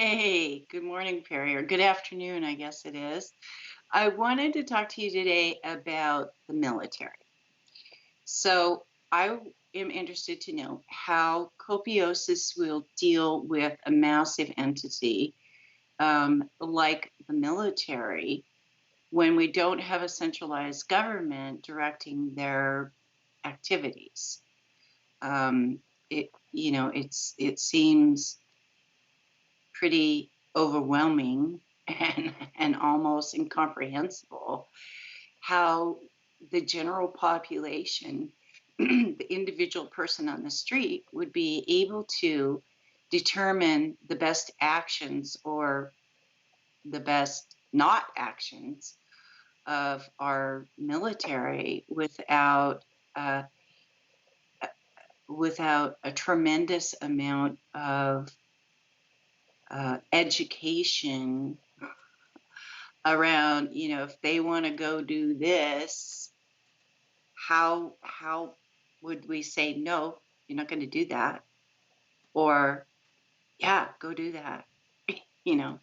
Hey, good morning, Perry, or good afternoon, I guess it is. I wanted to talk to you today about the military. So, am interested to know how Copiosis will deal with a massive entity like the military when we don't have a centralized government directing their activities. It seems pretty overwhelming and almost incomprehensible how the general population, the individual person on the street, would be able to determine the best actions or the best not actions of our military uh, without a tremendous amount of education around, if they want to go do this, how would we say no, you're not going to do that, or yeah, go do that, you know.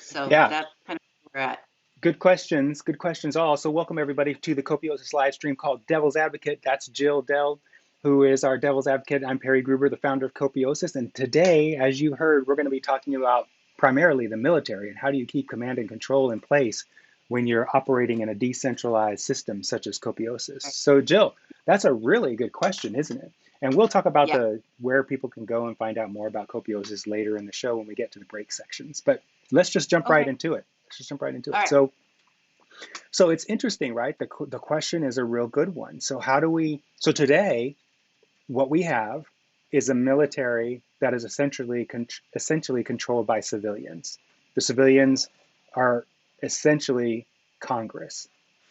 So Yeah, that's kind of where we're at. good questions. Good questions all. So welcome everybody to the Copiosis live stream called Devil's Advocate. That's Jill Dell, who is our Devil's Advocate. I'm Perry Gruber, the founder of Copiosis. And today, as you heard, we're going to be talking about primarily the military and how do you keep command and control in place when you're operating in a decentralized system such as Copiosis. Right. So Jill, that's a really good question, isn't it? And we'll talk about Yeah. the where people can go and find out more about Copiosis later in the show when we get to the break sections. But let's just jump right Okay. into it. Let's just jump right into All it. right. So it's interesting, right? The question is a real good one. So how do we? So today, what we have is a military that is essentially controlled by civilians. The civilians are essentially Congress.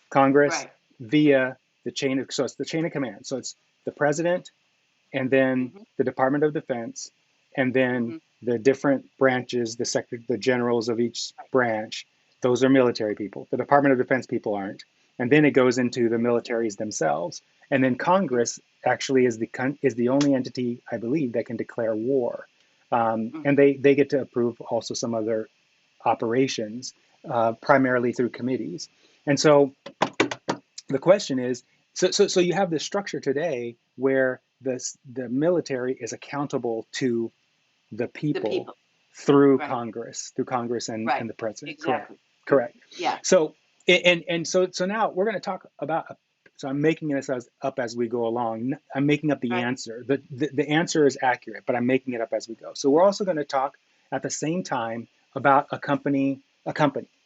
Congress Right. via the chain of so it's the chain of command. So it's the president and then Hmm. the Department of Defense, and then Hmm. the different branches, the generals of each Right. branch. Those are military people. The Department of Defense people aren't. And then it goes into the militaries themselves. And then Hmm. Congress actually is the only entity, I believe, that can declare war. And Hmm. they get to approve also some other operations, primarily through committees. And so the question is, so you have this structure today where the military is accountable to the The people people. Right. Through Congress Right. and the president. Correct, Exactly. correct. Yeah. So so now we're going to talk about. So I'm making this up as we go along. I'm making up the Right. answer. The answer is accurate, but I'm making it up as we go. So we're also going to talk at the same time about a company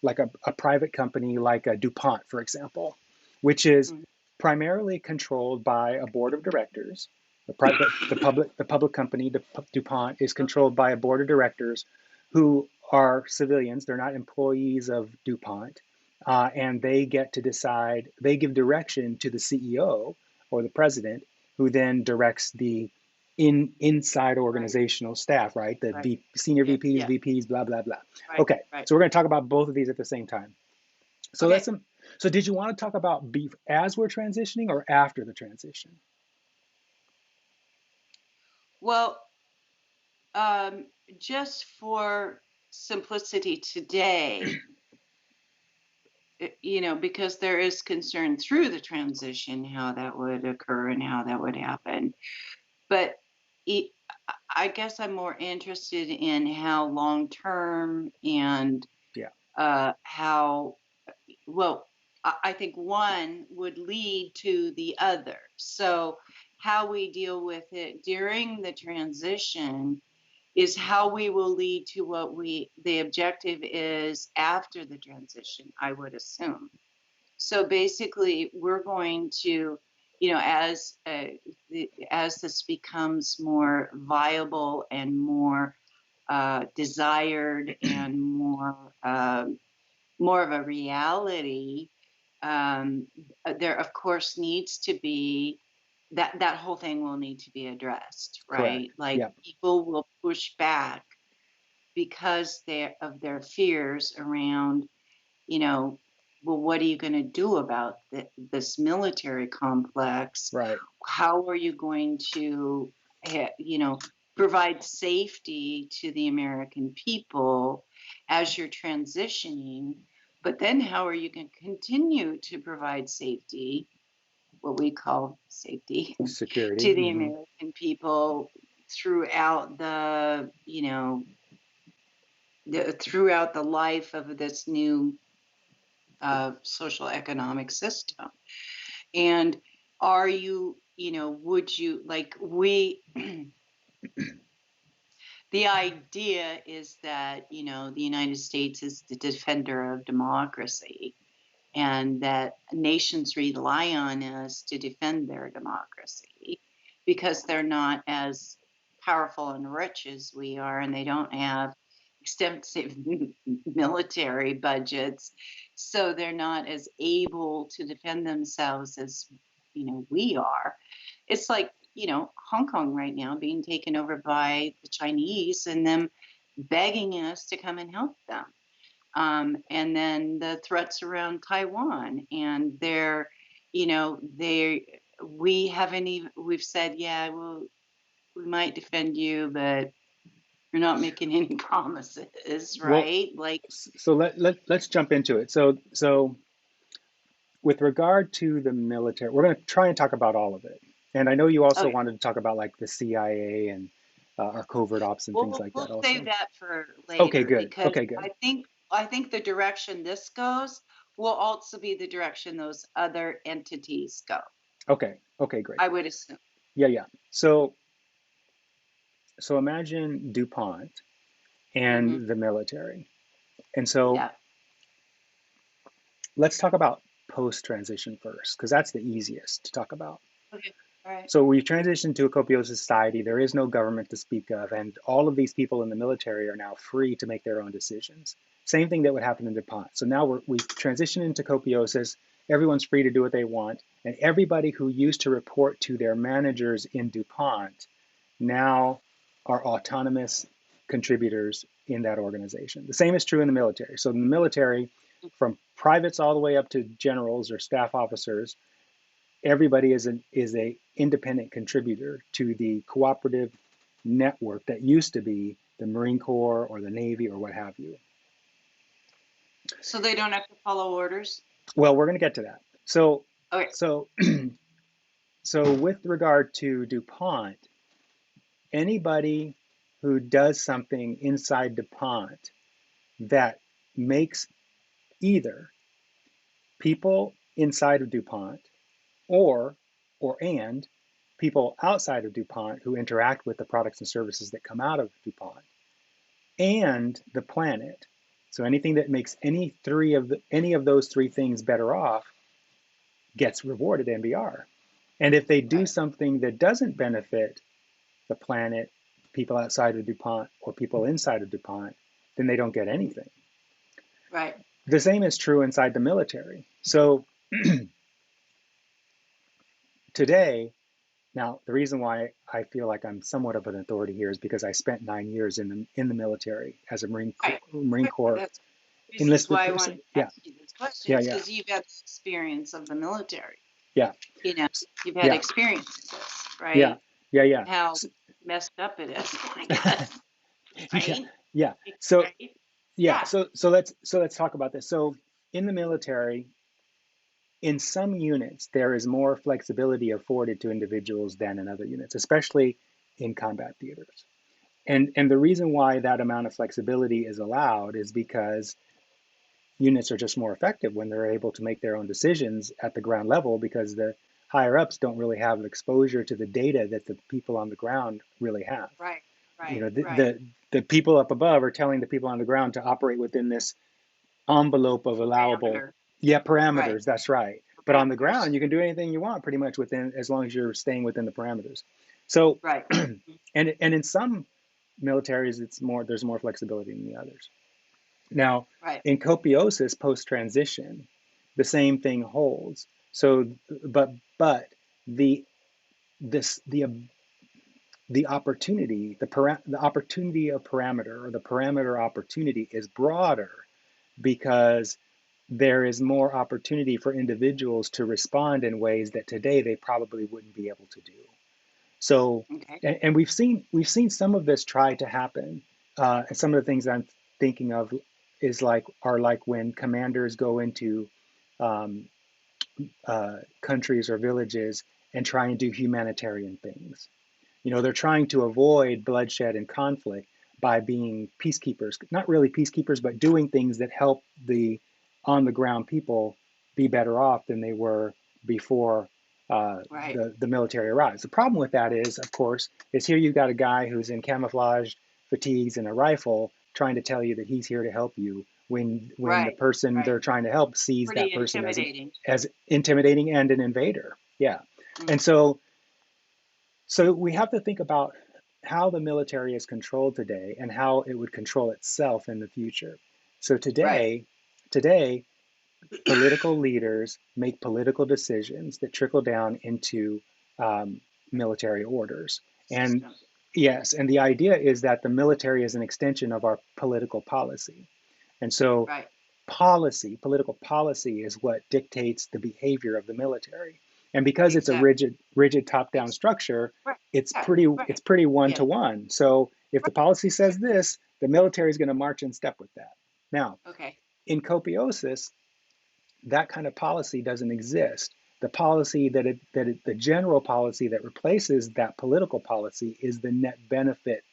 like a private company like a DuPont, for example, which is Hmm. primarily controlled by a board of directors. The public company, DuPont, is Okay. controlled by a board of directors who are civilians. They're not employees of DuPont. And they get to decide, they give direction to the CEO or the president, who then directs the inside Right. organizational staff, right? The Right. senior Yeah. VPs, Yeah. VPs, blah, blah, blah. Right. Okay, Right. so we're going to talk about both of these at the same time. So Okay. so did you want to talk about beef as we're transitioning or after the transition? Well, um, just for simplicity today, because there is concern through the transition, how that would occur and how that would happen. But it, I guess I'm more interested in how long term and Yeah, how, well, I think one would lead to the other. So, how we deal with it during the transition is how we will lead to the objective is after the transition, I would assume. So basically, we're going to, as this becomes more viable and more desired and more of a reality, um, there of course needs to be that whole thing will need to be addressed, correct. right? Like Yeah, people will push back because of their fears around, you know, well, what are you going to do about this military complex? right. How are you going to, you know, provide safety to the American people as you're transitioning, but then how are you going to continue to provide safety, what we call safety, Security. to the Hmm. American people throughout throughout the life of this new social economic system? And are you, would you like we the idea is that, the United States is the defender of democracy and that nations rely on us to defend their democracy because they're not as powerful and rich as we are, and they don't have extensive military budgets, so they're not as able to defend themselves as we are. It's like Hong Kong right now being taken over by the Chinese and them begging us to come and help them. And then the threats around Taiwan, and we haven't even, we've said, yeah, well, we might defend you, but we're not making any promises, Well, right? Like, so let's jump into it. So with regard to the military, we're going to try and talk about all of it. And I know you also okay, wanted to talk about like the CIA and our covert ops and well, things like we'll that save also. that for Okay, later good. because Okay, good. I think the direction this goes will also be the direction those other entities go. Okay, okay, great. I would assume. Yeah, yeah. So imagine DuPont Hmm. and the military. And so Yeah. let's talk about post-transition first, because that's the easiest to talk about. Okay. All right. So we've transitioned to a Copiosis society. There is no government to speak of, and all of these people in the military are now free to make their own decisions. Same thing that would happen in DuPont. So now we've transitioned into Copiosis. Everyone's free to do what they want, and everybody who used to report to their managers in DuPont now are autonomous contributors in that organization. The same is true in the military. So in the military, from privates all the way up to generals or staff officers, everybody is a independent contributor to the cooperative network that used to be the Marine Corps or the Navy or what have you. So they don't have to follow orders? Well, we're going to get to that. So Okay. so so with regard to DuPont, anybody who does something inside DuPont that makes either people inside of DuPont or and people outside of DuPont who interact with the products and services that come out of DuPont and the planet. So anything that makes any of those three things better off gets rewarded NBR. And if they do Right. something that doesn't benefit the planet, people outside of DuPont or people inside of DuPont, then they don't get anything. Right. The same is true inside the military. So today, now the reason why I feel like I'm somewhat of an authority here is because I spent 9 years in the military as a Right. Marine Right. Corps That's reasons enlisted why I wanted person. to Yeah, ask you these yeah, questions yeah, because you've had the experience of the military. yeah, You know, you've had yeah, experience with this, yeah, right? yeah, yeah, How messed up it is, I guess. yeah, Right? yeah. So Right? yeah, Yeah. so let's talk about this. So in the military, in some units, there is more flexibility afforded to individuals than in other units, especially in combat theaters. And the reason why that amount of flexibility is allowed is because units are just more effective when they're able to make their own decisions at the ground level because the higher ups don't really have exposure to the data that the people on the ground really have. Right. You Right. know, Right. the people up above are telling the people on the ground to operate within this envelope of allowable, Parameter. yeah, Right. parameters. That's right. But on the ground, Parameters. you can do anything you want pretty much within, as long as you're staying within the parameters. So, Right. and in some militaries, there's more flexibility than the others. Now, Right. in copiosis post transition, the same thing holds. So, but the this the opportunity, the opportunity of parameter or the parameter opportunity is broader because there is more opportunity for individuals to respond in ways that today they probably wouldn't be able to do. So, Okay. and we've seen some of this try to happen. And some of the things I'm thinking of are like when commanders go into um, countries or villages and try and do humanitarian things. They're trying to avoid bloodshed and conflict by being peacekeepers, not really peacekeepers, but doing things that help the on the ground people be better off than they were before Right. the military arrives. The problem with that is, of course, is here you've got a guy who's in camouflaged fatigues and a rifle trying to tell you that he's here to help you when the Right. person Right. they're trying to help sees that Pretty person intimidating. as intimidating and an invader. Yeah. Mm. And so we have to think about how the military is controlled today and how it would control itself in the future. So Right. today, political leaders make political decisions that trickle down into military orders. And System. yes, and the idea is that the military is an extension of our political policy. And so Right. political policy is what dictates the behavior of the military. And because it's a Exactly. rigid top-down It's structure, right. it's Yeah. pretty Right. it's pretty one Yeah. to one. So if the Right. policy says Exactly. this, the military is going to march in step with that. Now, Okay. in Copiosis, that kind of policy doesn't exist. The policy the general policy that replaces that political policy is the net benefit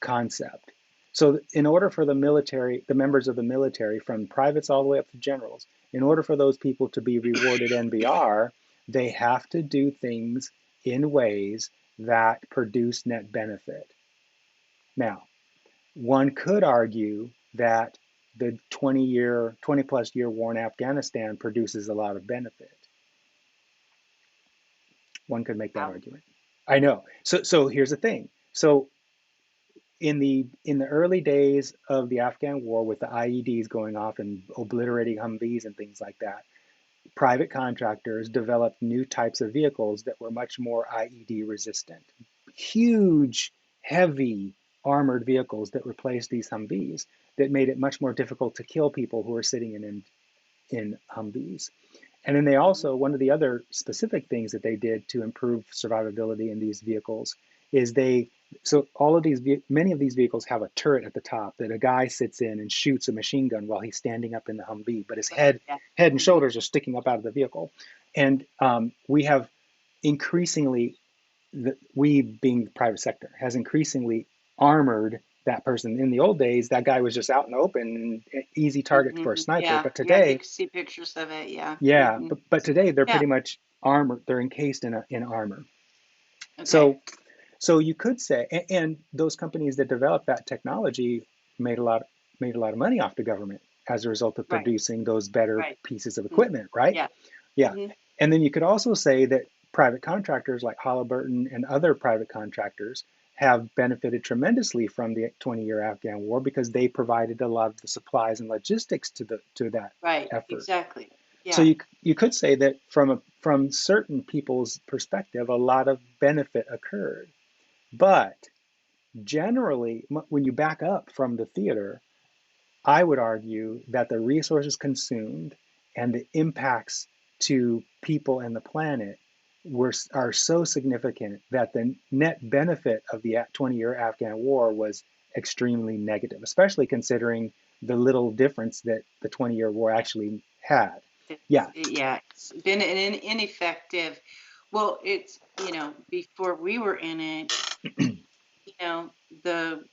concept. So, in order for the military, the members of the military, from privates all the way up to generals, in order for those people to be rewarded NBR, they have to do things in ways that produce net benefit. Now, one could argue that the 20 plus year war in Afghanistan produces a lot of benefit. One could make that How? argument. I know. So here's the thing. So in the early days of the Afghan war, with the IEDs going off and obliterating Humvees and things like that, private contractors developed new types of vehicles that were much more IED resistant. Huge, heavy armored vehicles that replaced these Humvees that made it much more difficult to kill people who were sitting in Humvees. And then they Mhm. also, one of the other specific things that they did to improve survivability in these vehicles is many of these vehicles have a turret at the top that a guy sits in and shoots a machine gun while he's standing up in the Humvee, but his Right. Yeah. head and Hmm. shoulders are sticking up out of the vehicle. And we have increasingly, we being the private sector, has increasingly armored that person. In the old days, that guy was just out in the open, and easy target for a Hmm. sniper. Yeah. But Yeah. You today, can see pictures of it. Yeah. yeah, Hmm. but today they're Yeah. pretty much armored. They're encased in armor. Okay. So you could say, and those companies that developed that technology made a lot made a lot of money off the government as a result of Right. producing those better Right. pieces of Mm. equipment, right? Yeah. Yeah, Hmm. and then you could also say that private contractors like Halliburton and other private contractors have benefited tremendously from the 20-year Afghan war because they provided a lot of the supplies and logistics to that Right. effort. Exactly. So Yeah. you could say that from certain people's perspective, a lot of benefit occurred. But generally, when you back up from the theater, I would argue that the resources consumed and the impacts to people and the planet are so significant that the net benefit of the 20-year Afghan war was extremely negative, especially considering the little difference that the 20-year war actually had. Yeah, Yeah. It's been an ineffective. Well, it's before we were in it, the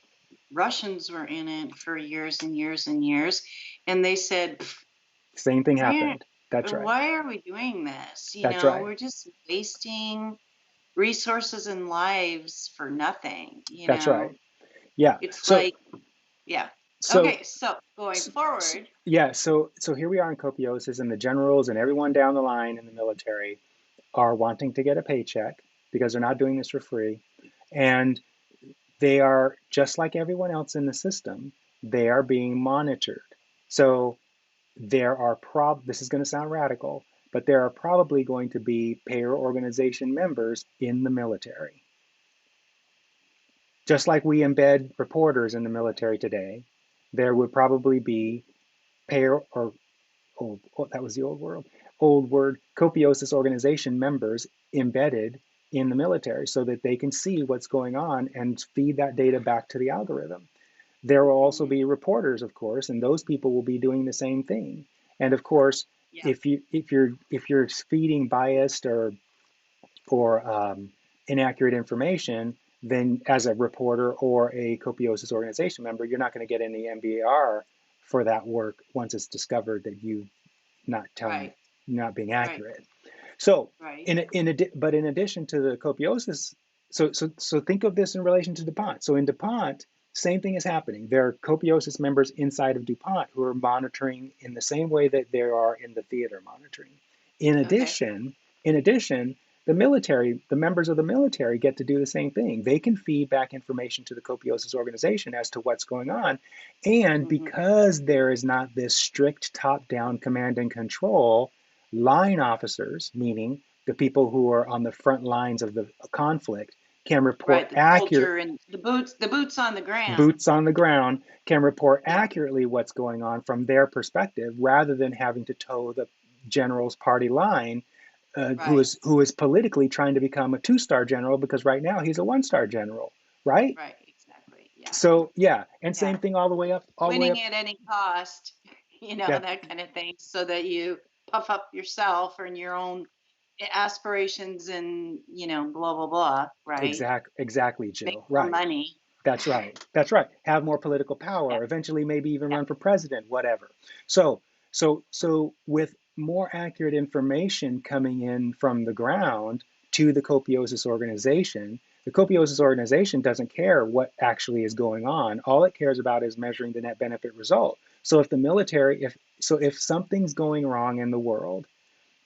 Russians were in it for years and years and years, and they said, same thing "Man, happened. That's right. why are we doing this? That's right. We're just wasting resources and lives for nothing. That's right. Yeah. It's So like, yeah. so Okay, so going forward, yeah. So here we are in Copiosis, and the generals and everyone down the line in the military are wanting to get a paycheck because they're not doing this for free, and they are just like everyone else in the system. They are being monitored. So this is going to sound radical, but there are probably going to be payer organization members in the military. Just like we embed reporters in the military today, there would probably be payer or that was the old word, Copiosis organization members embedded in the military so that they can see what's going on and feed that data back to the algorithm. There will also Hmm. be reporters, of course, and those people will be doing the same thing. And of course, Yeah. if you're feeding biased or inaccurate information, then as a reporter or a Copiosis organization member, you're not going to get any MBR for that work once it's discovered that you not telling, Right. not being Right. accurate. So, Right. but in addition to the Copiosis, so think of this in relation to DuPont. So in DuPont, same thing is happening. There are Copiosis members inside of DuPont who are monitoring in the same way that there are in the theater monitoring. In Okay. addition, in addition, the military, the members of the military get to do the same thing. They can feed back information to the Copiosis organization as to what's going on. And Hmm. because there is not this strict top down command and control, line officers, meaning the people who are on the front lines of the conflict, can report Right. The accurate soldier and the boots on the ground. boots on the ground can report Yeah. accurately what's going on from their perspective rather than having to toe the general's party line, Right. who is politically trying to become a two-star general because right now he's a one-star general, right? Right. Exactly. Yeah. So yeah, and Yeah. same thing all the way up. Winning at any cost, That that kind of thing, so that you puff up yourself and your own aspirations and, blah, blah, blah, right? exactly, Make Jill. more Right. money. That's right. That's right. Have more political Yeah. power, eventually maybe even Yeah. run for president, whatever. So, so with more accurate information coming in from the ground to the Copiosis organization doesn't care what actually is going on. All it cares about is measuring the net benefit result. So if the military, if something's going wrong in the world,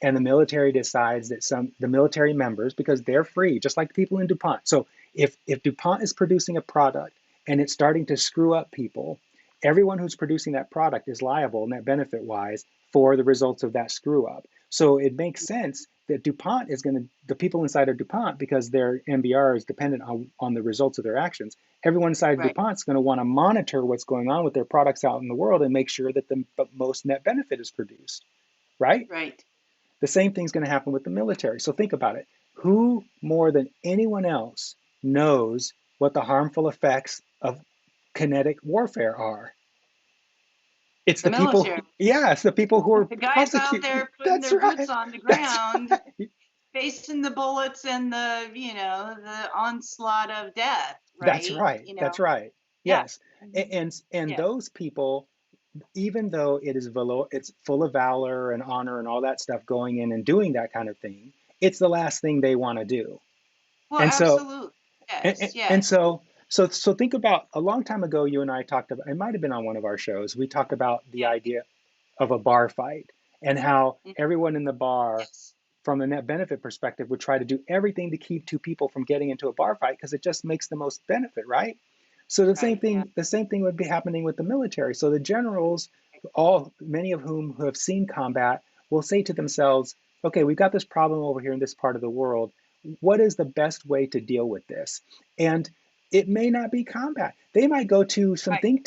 and the military decides that the military members, because they're free, just like the people in DuPont. So if DuPont is producing a product and it's starting to screw up people, everyone who's producing that product is liable net benefit wise for the results of that screw up. So it makes sense that DuPont is going to, the people inside of DuPont, because their MBR is dependent on the results of their actions, everyone inside of Right. DuPont is going to want to monitor what's going on with their products out in the world and make sure that the most net benefit is produced, right? Right. The same thing's going to happen with the military. So think about it. Who more than anyone else knows what the harmful effects of kinetic warfare are? It's The the people, military. yeah, it's the people who are The guys out prosecuting. there putting That's their boots right. on the That's ground, right. facing the bullets and the onslaught of death, That's right? right. That's right. Yeah. Yes. Hmm. And Yeah. those people, even though it's full of valor and honor and all that stuff going in and doing that kind of thing, it's the last thing they want to do. Well, And so absolutely. And, Yes. and, and Yes. so, so think about a long time ago, you and I talked about, it might have been on one of our shows, we talked about the Yeah. idea of a bar fight and how Mhm. everyone in the bar, Yes. from the net benefit perspective, would try to do everything to keep two people from getting into a bar fight because it just makes the most benefit, right? So Right. Yeah. the same thing would be happening with the military. So the generals, many of whom who have seen combat, will say to themselves, okay, we've got this problem over here in this part of the world. What is the best way to deal with this? And it may not be combat. They might go to Right. some think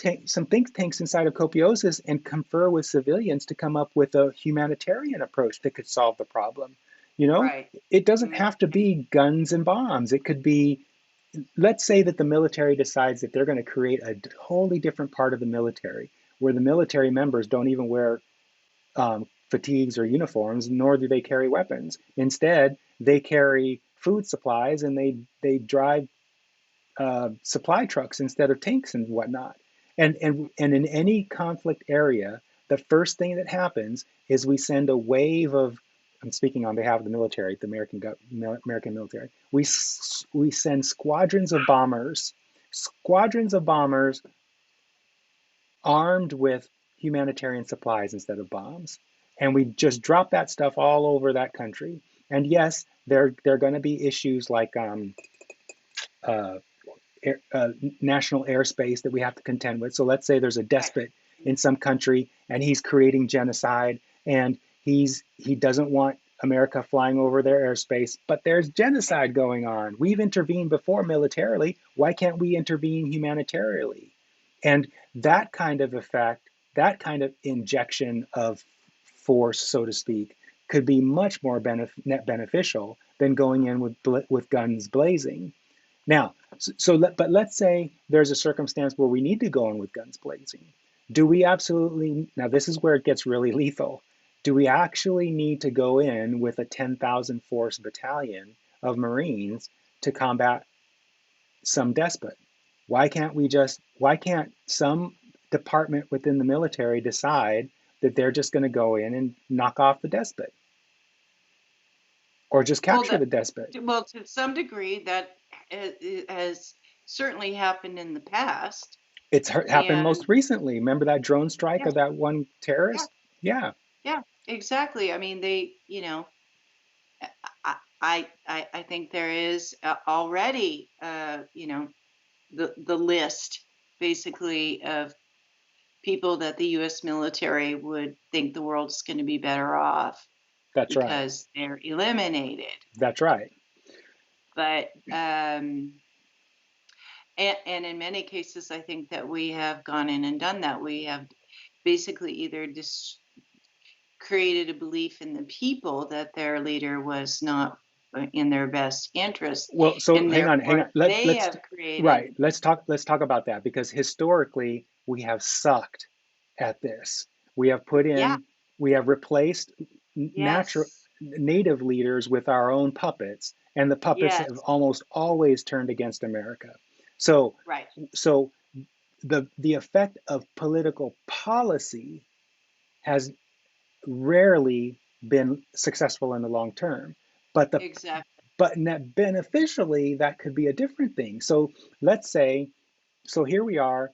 tanks inside of Copiosis and confer with civilians to come up with a humanitarian approach that could solve the problem. You know, Right. it doesn't Hmm. have to be guns and bombs. It could be, let's say that the military decides that they're going to create a totally different part of the military where the military members don't even wear fatigues or uniforms, nor do they carry weapons. Instead, they carry food supplies and they drive supply trucks instead of tanks and whatnot. And in any conflict area, the first thing that happens is we send a wave of, I'm speaking on behalf of the military, the American military. We send squadrons of bombers armed with humanitarian supplies instead of bombs, and we just drop that stuff all over that country. And yes, there are going to be issues like uh, air, national airspace that we have to contend with. So let's say there's a Right. despot in some country and he's creating genocide and he doesn't want America flying over their airspace, but there's Right. genocide going on. We've intervened before militarily. Why can't we intervene humanitarianly? And that kind of effect, that kind of injection of force, so to speak, could be much more net beneficial than going in with guns blazing. Now, but let's say there's a circumstance where we need to go in with guns blazing. Do we absolutely, now this is where it gets really lethal. Do we actually need to go in with a 10,000 force battalion of Marines to combat some despot? Why can't some department within the military decide that they're just going to go in and knock off the despot or just Well, capture the despot? well, to some degree, that has certainly happened in the past. It's happened And most recently. Remember that drone strike yeah, of that one yeah, terrorist? Yeah, yeah, exactly. I mean, I think there is already, the list basically of people that the U.S. military would think the world's going to be better off that's right. because they're eliminated. That's right. But and in many cases, I think that we have gone in and done that. We have basically either created a belief in the people that their leader was not in their best interest, Well, so and hang on. therefore they Let's have created. right. Let's talk about that because historically we have sucked at this. We have put Yeah, in, we have replaced natural yes, native leaders with our own puppets, and the puppets have yes, almost always turned against America. So, right, so the effect of political policy has rarely been successful in the long term. But the exactly, but net beneficially, that could be a different thing. So let's say, so here we are.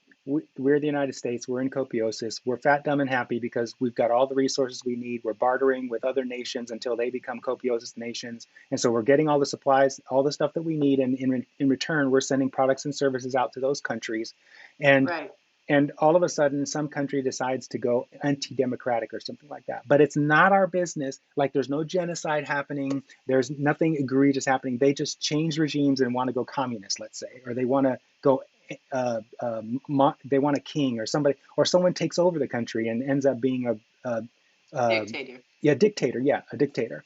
We're the United States. We're in Copiosis. We're fat, dumb, and happy because we've got all the resources we need. We're bartering with other nations until they become Copiosis nations. And so we're getting all the supplies, all the stuff that we need. And in return, we're sending products and services out to those countries. And right. and all of a sudden some country decides to go anti-democratic or something like that, but it's not our business. Like, there's no genocide happening, there's nothing egregious happening. They just change regimes and want to go communist, let's say, or they want to go they want a king or somebody, or someone takes over the country and ends up being a Dictator. yeah, dictator, yeah, a dictator.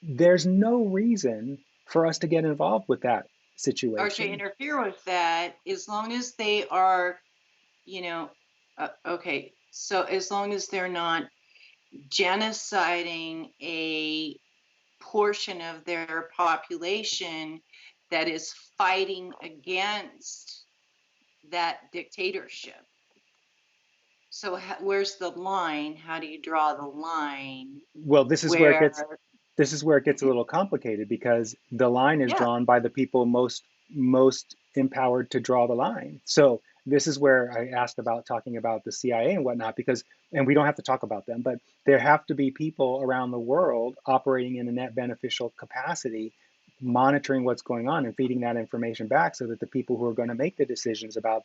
There's no reason for us to get involved with that Or to situation. interfere with that, as long as they are, you know, okay, so as long as they're not genociding a portion of their population that is fighting against that dictatorship. So where's the line? How do you draw the line Well, where, this is where it gets a little complicated because the line is yeah, drawn by the people most empowered to draw the line. So this is where I asked about talking about the CIA and whatnot, because, and we don't have to talk about them, but there have to be people around the world operating in a net beneficial capacity, monitoring what's going on and feeding that information back so that the people who are going to make the decisions about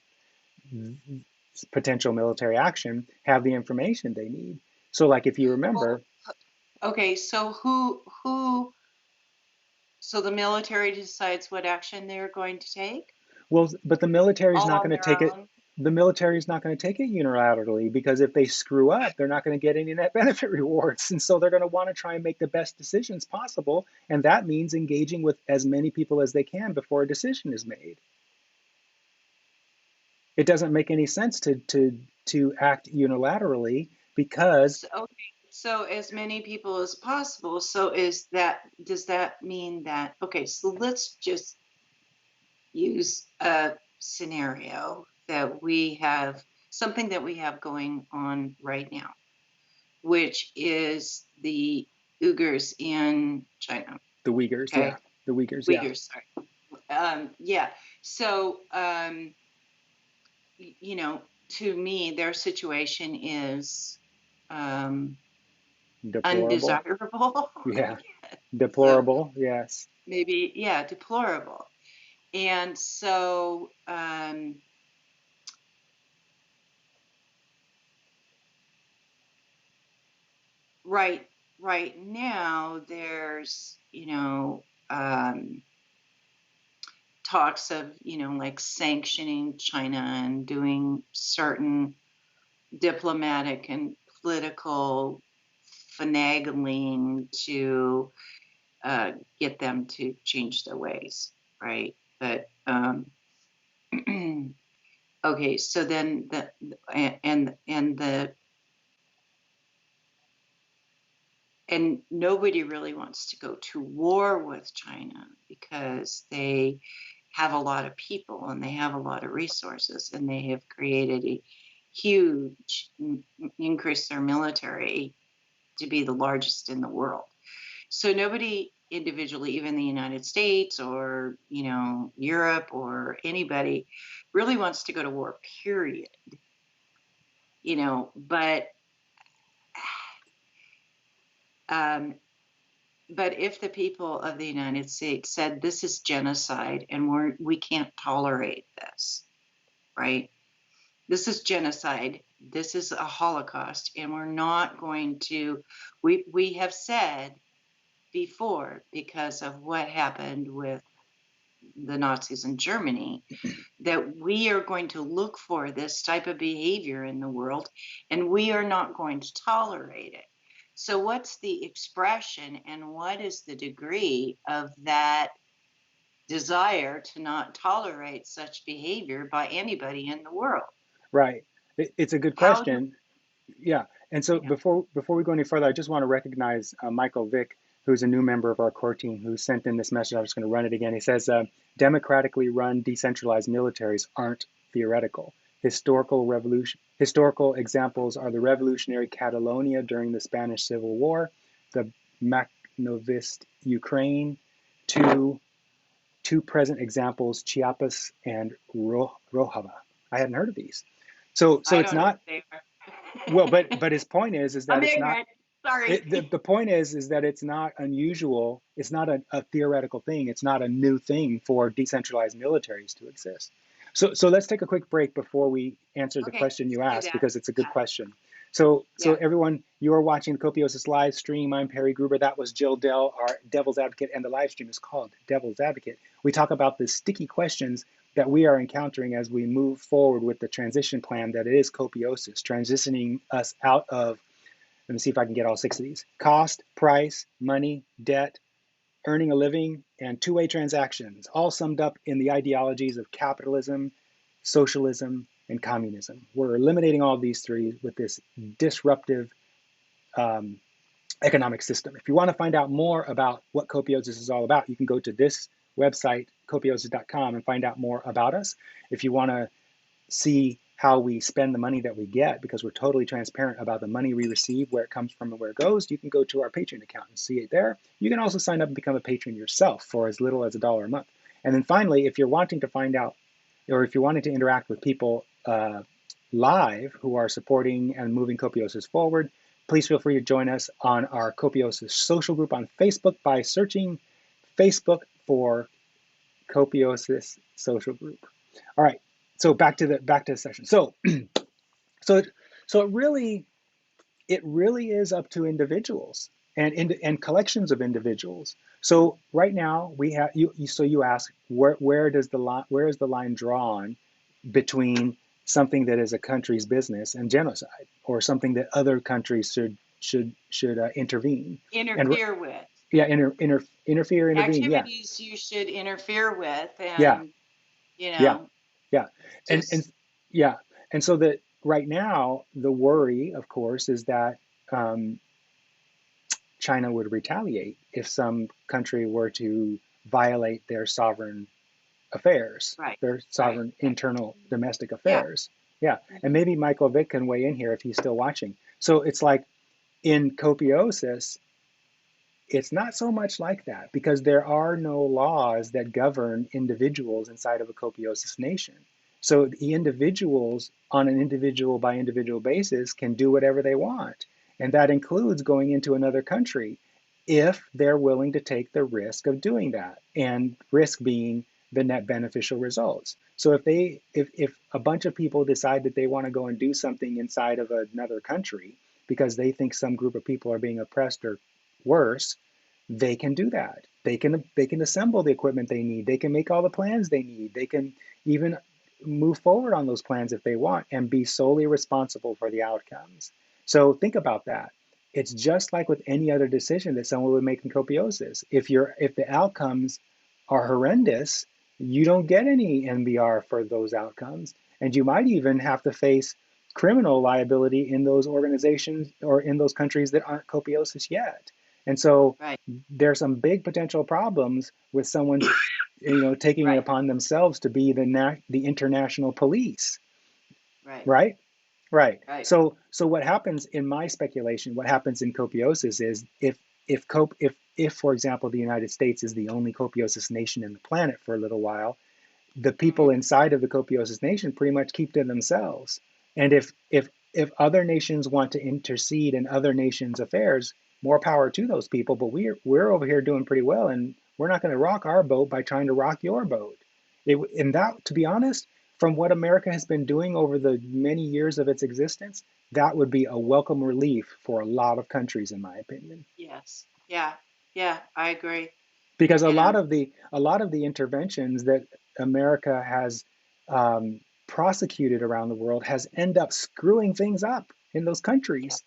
potential military action have the information they need. So, like, if you well, remember, okay, so so the military decides what action they're going to take well, but the military is all not on going to their take it. own? The military is not going to take it unilaterally, because if they screw up, they're not going to get any net benefit rewards. And so they're going to want to try and make the best decisions possible. And that means engaging with as many people as they can before a decision is made. It doesn't make any sense to act unilaterally because, So, okay, so as many people as possible. So does that mean that, okay, so let's just use a scenario that we have, something that we have going on right now, which is the Uyghurs in China. the Uyghurs, yeah, Okay, the Uyghurs, yeah. Uyghurs, sorry. Yeah. So, to me, their situation is um, Deplorable, undesirable. yeah, So deplorable, yes. maybe, yeah, deplorable. And so, right, right now, there's, talks of, like sanctioning China and doing certain diplomatic and political finagling to get them to change their ways, right? But okay, so then and nobody really wants to go to war with China because they have a lot of people and they have a lot of resources and they have created a huge increase their military to be the largest in the world. So nobody individually, even the United States or, Europe or anybody really wants to go to war, period. But um, but if the people of the United States said this is genocide and we can't tolerate this, right? This is genocide. This is a Holocaust, and we're not going to. We have said before, because of what happened with the Nazis in Germany, that we are going to look for this type of behavior in the world, and we are not going to tolerate it. So, what's the expression and what is the degree of that desire to not tolerate such behavior by anybody in the world? Right. It's a good How do question. Yeah. And so yeah, before we go any further, I just want to recognize Michael Vick, who's a new member of our core team, who sent in this message. I'm just going to run it again. He says, democratically run decentralized militaries aren't theoretical. Historical examples are the revolutionary Catalonia during the Spanish Civil War, the Makhnovist Ukraine, two present examples, Chiapas and Rojava. I hadn't heard of these. So I it's don't know what not, they well, are. but his point is I'm that it's not, ignorant. Sorry. the point is that it's not unusual. It's not a theoretical thing. It's not a new thing for decentralized militaries to exist. So let's take a quick break before we answer the Okay, question you let's do asked, that. because it's a good Yeah, question. So yeah. everyone, you are watching the Copiosis live stream. I'm Perry Gruber. That was Jill Dell, our Devil's Advocate, and the live stream is called Devil's Advocate. We talk about the sticky questions that we are encountering as we move forward with the transition plan that is Copiosis, transitioning us out of, let me see if I can get all six of these: cost, price, money, debt, earning a living, and two-way transactions, all summed up in the ideologies of capitalism, socialism, and communism. We're eliminating all of these three with this disruptive um, economic system. If you want to find out more about what Copiosis is all about, you can go to this website, copiosis.com, and find out more about us. If you want to see how we spend the money that we get, because we're totally transparent about the money we receive, where it comes from and where it goes, you can go to our Patreon account and see it there. You can also sign up and become a patron yourself for as little as $1 a month. And then finally, if you're wanting to find out, or if you're wanting to interact with people live who are supporting and moving Copiosis forward, please feel free to join us on our Copiosis social group on Facebook by searching Facebook for Copiosis social group. All right, so back to the session. So so it really is up to individuals and collections of individuals. So right now we have so you ask, where is the line drawn between something that is a country's business and genocide, or something that other countries should intervene and Interfere with yeah, interfere, intervene, yeah, activities you should interfere with, yeah, and you yeah, know, yeah, and just yeah, and so that right now the worry, of course, is that um, China would retaliate if some country were to violate their sovereign affairs, right, their right, sovereign right. internal domestic Yeah. affairs. Yeah, and Mhm. maybe Michael Vick can weigh in here if he's still watching. So it's like in Copiosis, it's not so much like that, because there are no laws that govern individuals inside of a Copiosis nation. So the individuals, on an individual by individual basis, can do whatever they want. And that includes going into another country if they're willing to take the risk of doing that, and risk being the net beneficial results. So if a bunch of people decide that they want to go and do something inside of another country because they think some group of people are being oppressed or worse, they can do that. They can assemble the equipment they need. They can make all the plans they need. They can even move forward on those plans if they want, and be solely responsible for the outcomes. So think about that. it's just like with any other decision that someone would make in copiosis. If the outcomes are horrendous, you don't get any NBR for those outcomes, and you might even have to face criminal liability in those organizations or in those countries that aren't copiosis yet. And so right, there's some big potential problems with someone, taking it right, upon themselves to be the international police, right, right? Right. right. So what happens in my speculation, what happens in copiosis is if for example the United States is the only copiosis nation in the planet for a little while, the people Mhm. inside of the copiosis nation pretty much keep to themselves. And if other nations want to intercede in other nations' affairs, more power to those people. But we're over here doing pretty well, and we're not going to rock our boat by trying to rock your boat. And that, to be honest, from what America has been doing over the many years of its existence, that would be a welcome relief for a lot of countries, in my opinion. Yes. Yeah. Yeah. I agree. Because You know. a lot of the interventions that America has prosecuted around the world has end up screwing things up in those Yeah. countries.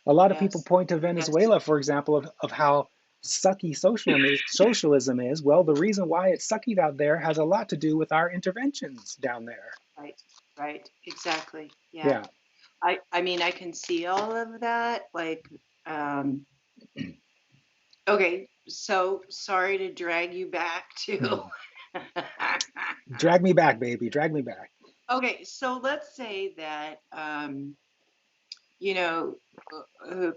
A lot of people Yes. point to Yes. Venezuela, for example, of how sucky socialism is. Well, the reason why it's sucky out there has a lot to do with our interventions down there. Right. Right. Exactly. Yeah. Yeah. I mean, I can see all of that. Like, um, okay. So sorry to drag you back to. Drag me back, baby. Drag me back. Okay. So let's say that, you know,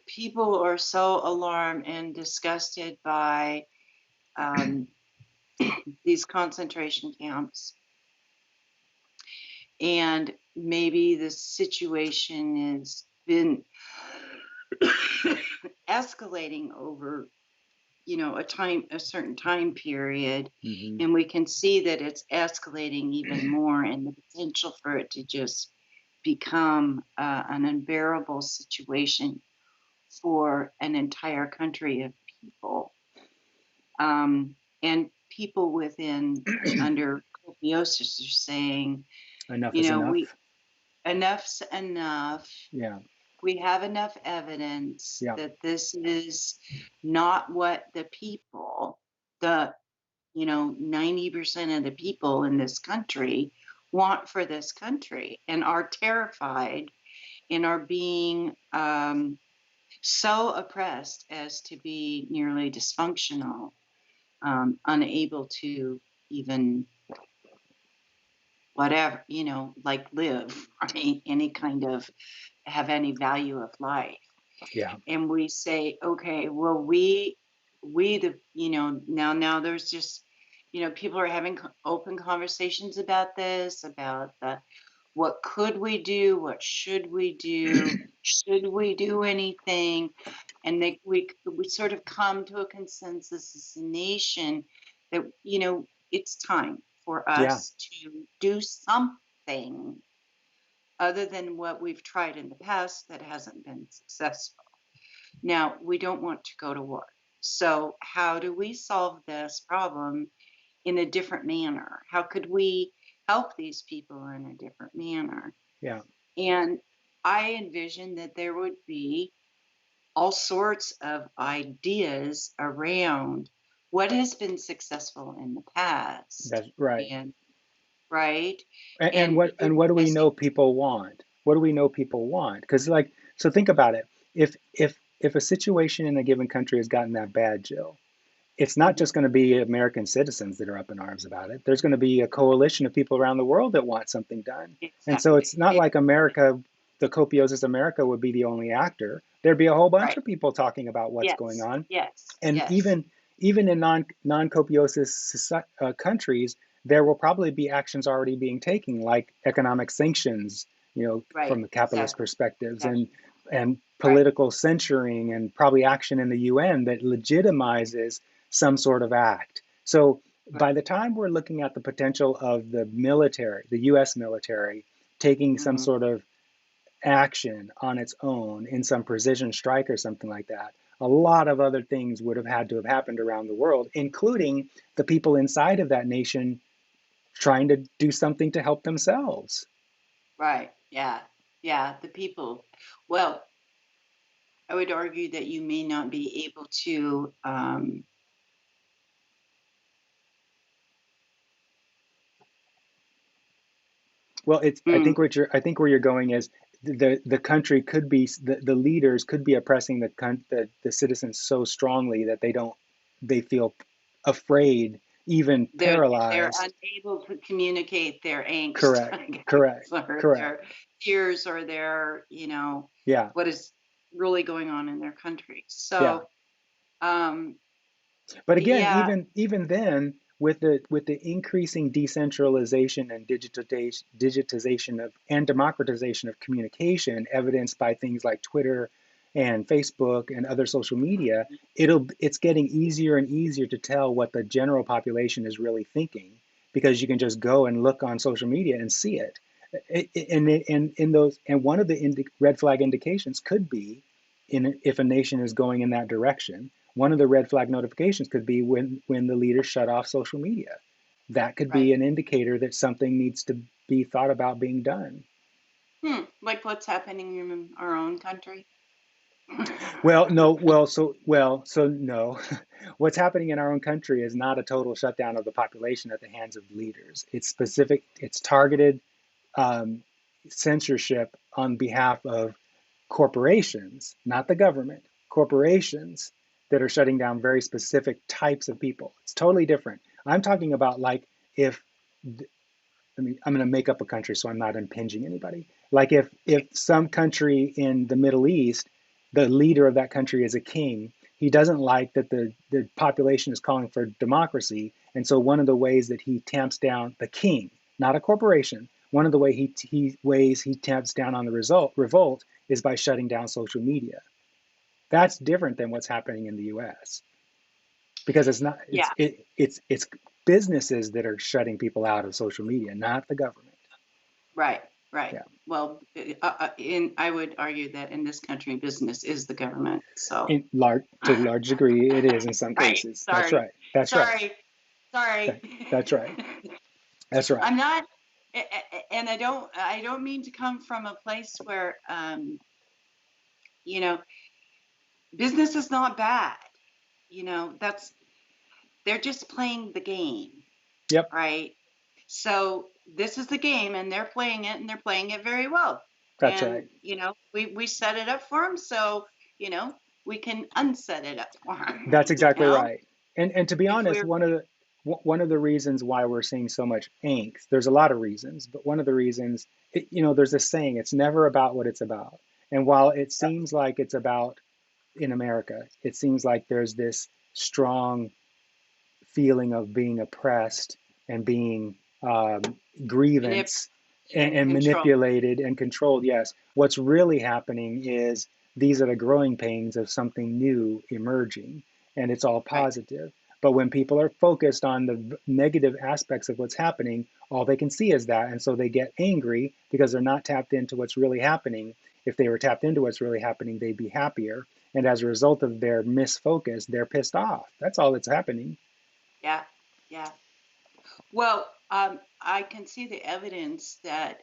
people are so alarmed and disgusted by um, these concentration camps, and maybe the situation has been escalating over, a certain time period, Hmm. and we can see that it's escalating even more, and the potential for it to just become an unbearable situation for an entire country of people. And people within under copiosis are saying, Enough you is know, we enough. enough's enough. Yeah. We have enough evidence Yeah. that this is not what the people, the 90% of the people in this country want for this country, and are terrified and are being so oppressed as to be nearly dysfunctional, unable to even whatever, like live, right? Any kind of have any value of life. Yeah. And we say, okay, well, we the now there's just people are having open conversations about this, about the what could we do, what should we do, should we do anything, and we sort of come to a consensus as a nation that it's time for Yeah. us to do something other than what we've tried in the past that hasn't been successful. Now, we don't want to go to war. So, how do we solve this problem in a different manner? How could we help these people in a different manner? Yeah. And I envision that there would be all sorts of ideas around what has been successful in the past. That's right. And right. And And what do we utilizing, know people want? What do we know people want? Because so think about it. If a situation in a given country has gotten that bad, Jill, it's not mhm, just going to be American citizens that are up in arms about it. There's going to be a coalition of people around the world that want something done. And so it's exactly. not like America, the Copiosis America would be the only actor. There'd be a whole bunch Right. of people talking about what's going Yes. on. Yes. And Yes. even in non-copiosis countries, there will probably be actions already being taken, like economic sanctions, Right. from the capitalist Exactly. perspectives, and Exactly. Right. political censoring, and probably action in the UN that legitimizes some sort of act. So by Right. the time we're looking at the potential of the military, the US military, taking some Hmm. sort of action on its own in some precision strike or something like that, a lot of other things would have had to have happened around the world, including the people inside of that nation trying to do something to help themselves. Right. Yeah. Yeah. The people. Well, I would argue that you may not be able to Well, it's mm, I think where you're going is the country could be the leaders could be oppressing the citizens so strongly that they feel afraid, even they're paralyzed. unable to communicate their angst, Correct, I guess, correct, or correct. their fears, or their, Yeah, what is really going on in their country. yeah. So, um, But again, yeah, even then, with the increasing decentralization and digitization of and democratization of communication, evidenced by things like Twitter and Facebook and other social media, it's getting easier and easier to tell what the general population is really thinking because you can just go and look on social media and see it. And in those and one of the red flag indications could be if a nation is going in that direction. One of the red flag notifications could be when the leaders shut off social media. That could right. be an indicator that something needs to be thought about being done. Like what's happening in our own country. Well, no, so no. What's happening in our own country is not a total shutdown of the population at the hands of leaders. It's specific, it's targeted um, censorship on behalf of corporations, not the government, corporations that are shutting down very specific types of people. It's totally different. I'm talking about like if I'm going to make up a country so I'm not impinging anybody. Like if some country in the Middle East, the leader of that country is a king, he doesn't like that the population is calling for democracy, and so one of the ways that he tamps down the king, not a corporation, one of the ways he tamps down on the revolt is by shutting down social media. That's different than what's happening in the U.S. because it's not Yeah, it's businesses that are shutting people out of social media, not the government. right, right. Yeah, Well, I would argue that in this country, business is the government. So, in large to a large degree, it is in some right. cases. That's Sorry, right. That's right. sorry, sorry. That, that's right. That's right. I'm not, and I don't mean to come from a place where, you know, business is not bad. That's they're just playing the game, Yep. right? So this is the game, and they're playing it, and they're playing it very well. That's And right. we set it up for them, so we can unset it up for them. That's exactly right. And to be If honest, we're one of the reasons why we're seeing so much angst, there's a lot of reasons, but one of the reasons, there's this saying, it's never about what it's about. And while it seems like it's about in America, it seems like there's this strong feeling of being oppressed and being manip grievance and and control, manipulated and controlled. Yes, what's really happening is these are the growing pains of something new emerging, and it's all right? positive. But when people are focused on the negative aspects of what's happening, all they can see is that. And so they get angry because they're not tapped into what's really happening. If they were tapped into what's really happening, they'd be happier. And as a result of their misfocus, they're pissed off. That's all that's happening. Yeah, yeah. Well, I can see the evidence that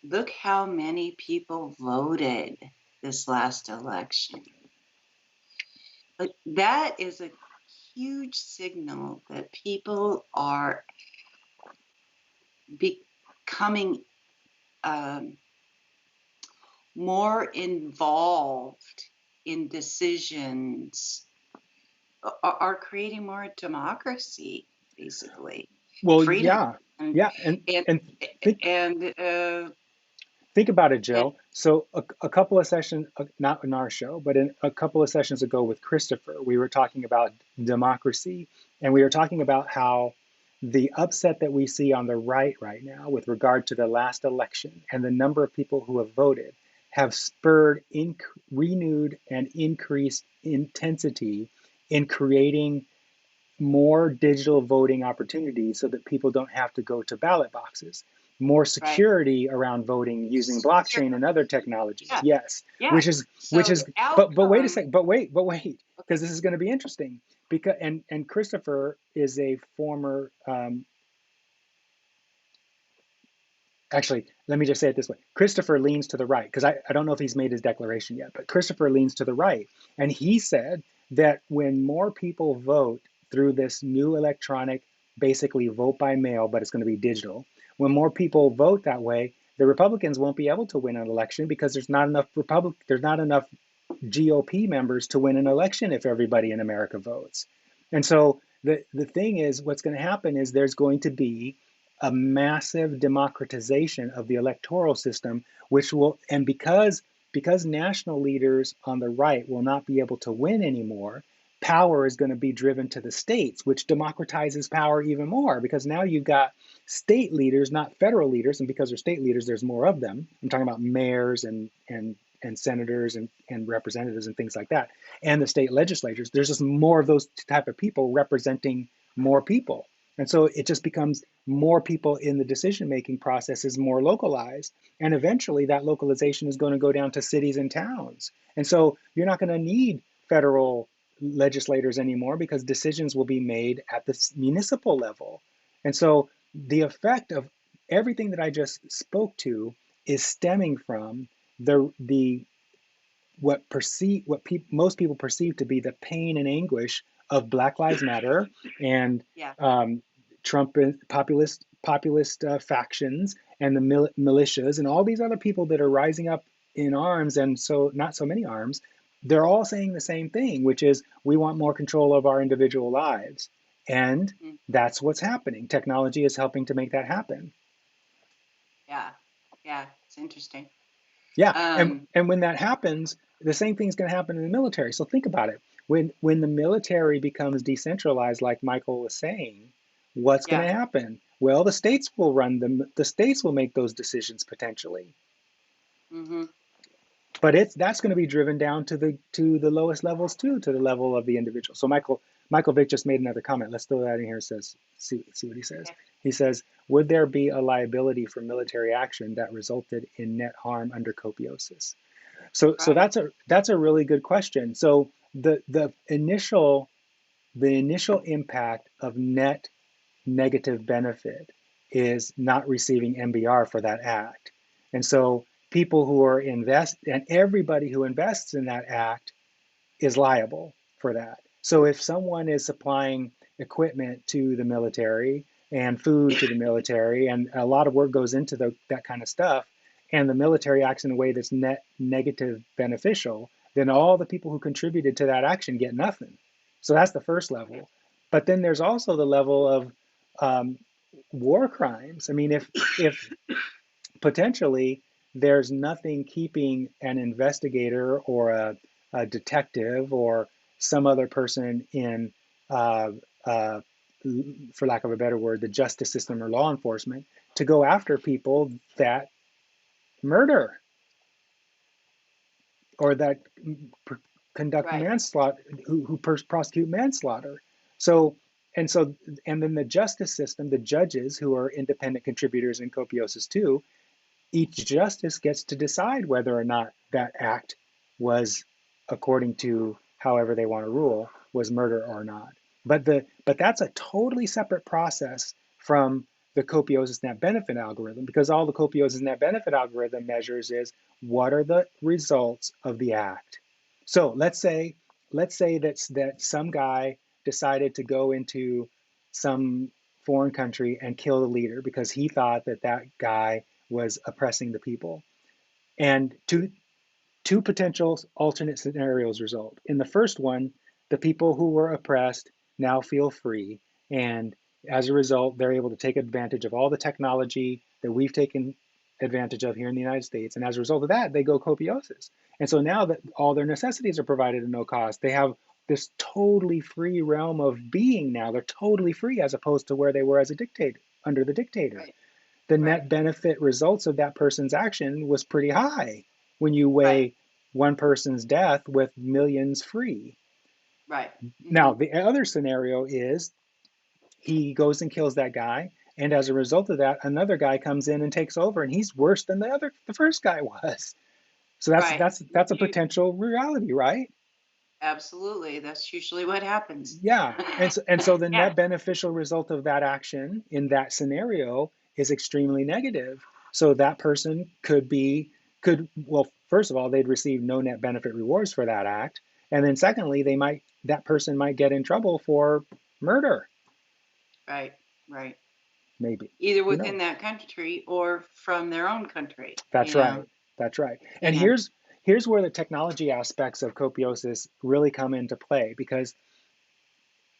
look how many people voted this last election. Like, that is a huge signal that people are becoming um, more involved in decisions, are creating more democracy, basically, Well, freedom, yeah, and yeah, and and think and think about it, and Jill. So a couple of sessions, not in our show, but in a couple of sessions ago with Christopher, we were talking about democracy, and we were talking about how the upset that we see on the right now with regard to the last election and the number of people who have voted have spurred renewed and increased intensity in creating more digital voting opportunities so that people don't have to go to ballot boxes, more right, security around voting using secure, blockchain and other technologies. yeah, yes yeah. which is So the but wait a outcome, second, but wait, okay, because this is going to be interesting because and Christopher is a former actually, let me just say it this way. Christopher leans to the right, because I don't know if he's made his declaration yet, but Christopher leans to the right. And he said that when more people vote through this new electronic, basically vote by mail, but it's going to be digital, when more people vote that way, the Republicans won't be able to win an election because there's not enough GOP members to win an election if everybody in America votes. And so the thing is, what's going to happen is there's going to be a massive democratization of the electoral system, which will, and because national leaders on the right will not be able to win anymore, power is going to be driven to the states, which democratizes power even more because now you've got state leaders, not federal leaders, and because they're state leaders, there's more of them. I'm talking about mayors and senators and representatives and things like that, and the state legislatures. There's just more of those type of people representing more people. And so it just becomes more people in the decision making process is more localized. And eventually that localization is going to go down to cities and towns. And so you're not going to need federal legislators anymore because decisions will be made at the municipal level. And so the effect of everything that I just spoke to is stemming from the most people perceive to be the pain and anguish of Black Lives Matter and Yeah. Trump and populist factions and the militias and all these other people that are rising up in arms, and so not so many arms. They're all saying the same thing, which is we want more control of our individual lives, and Mm. that's what's happening. Technology is helping to make that happen. Yeah. Yeah. It's interesting. Yeah, and Um, and when that happens, the same thing's going to happen in the military. So think about it. When the military becomes decentralized, like Michael was saying, what's going yeah. to happen? Well, the states will run them. The states will make those decisions potentially, Hmm. but that's going to be driven down to the lowest levels too, to the level of the individual. So Michael Vick just made another comment. Let's throw that in here. And says, see what he says. Okay. He says, would there be a liability for military action that resulted in net harm under copiosis? So Right. that's a really good question. So the initial impact of net negative benefit is not receiving MBR for that act. And so people who are and everybody who invests in that act is liable for that. So if someone is supplying equipment to the military and food to the military, and a lot of work goes into that kind of stuff, and the military acts in a way that's net negative beneficial, then all the people who contributed to that action get nothing. So that's the first level. But then there's also the level of um, war crimes. I mean, if potentially there's nothing keeping an investigator or a detective or some other person in, uh, uh, for lack of a better word, the justice system or law enforcement to go after people that murder or that conduct Right. manslaughter, who prosecute manslaughter. So and so, and then the justice system, the judges who are independent contributors in Copiosis too, each justice gets to decide whether or not that act was, according to however they want to rule, was murder or not. But that's a totally separate process from the Copiosis net benefit algorithm, because all the Copiosis net benefit algorithm measures is what are the results of the act. So let's say that some guy decided to go into some foreign country and kill the leader because he thought that guy was oppressing the people. And two potential alternate scenarios result. In the first one, the people who were oppressed now feel free, and as a result, they're able to take advantage of all the technology that we've taken advantage of here in the United States. And as a result of that, they go copiosis. And so now that all their necessities are provided at no cost, they have this totally free realm of being now. They're totally free as opposed to where they were as a dictator, under the dictator. Right. The Right. net benefit results of that person's action was pretty high when you Right. weigh one person's death with millions free. Right. Now, Hmm. the other scenario is he goes and kills that guy, and as a result of that, another guy comes in and takes over, and he's worse than the first guy was. So that's Right. that's that's a potential reality, right? Absolutely. That's usually what happens. Yeah, and so the Yeah. net beneficial result of that action in that scenario is extremely negative. So that person well, first of all, they'd receive no net benefit rewards for that act. And then secondly, that person might get in trouble for murder, Right. Right. maybe. Either Who knows? within that country or from their own country. That's right. That's right. And And here's where the technology aspects of Copiosis really come into play, because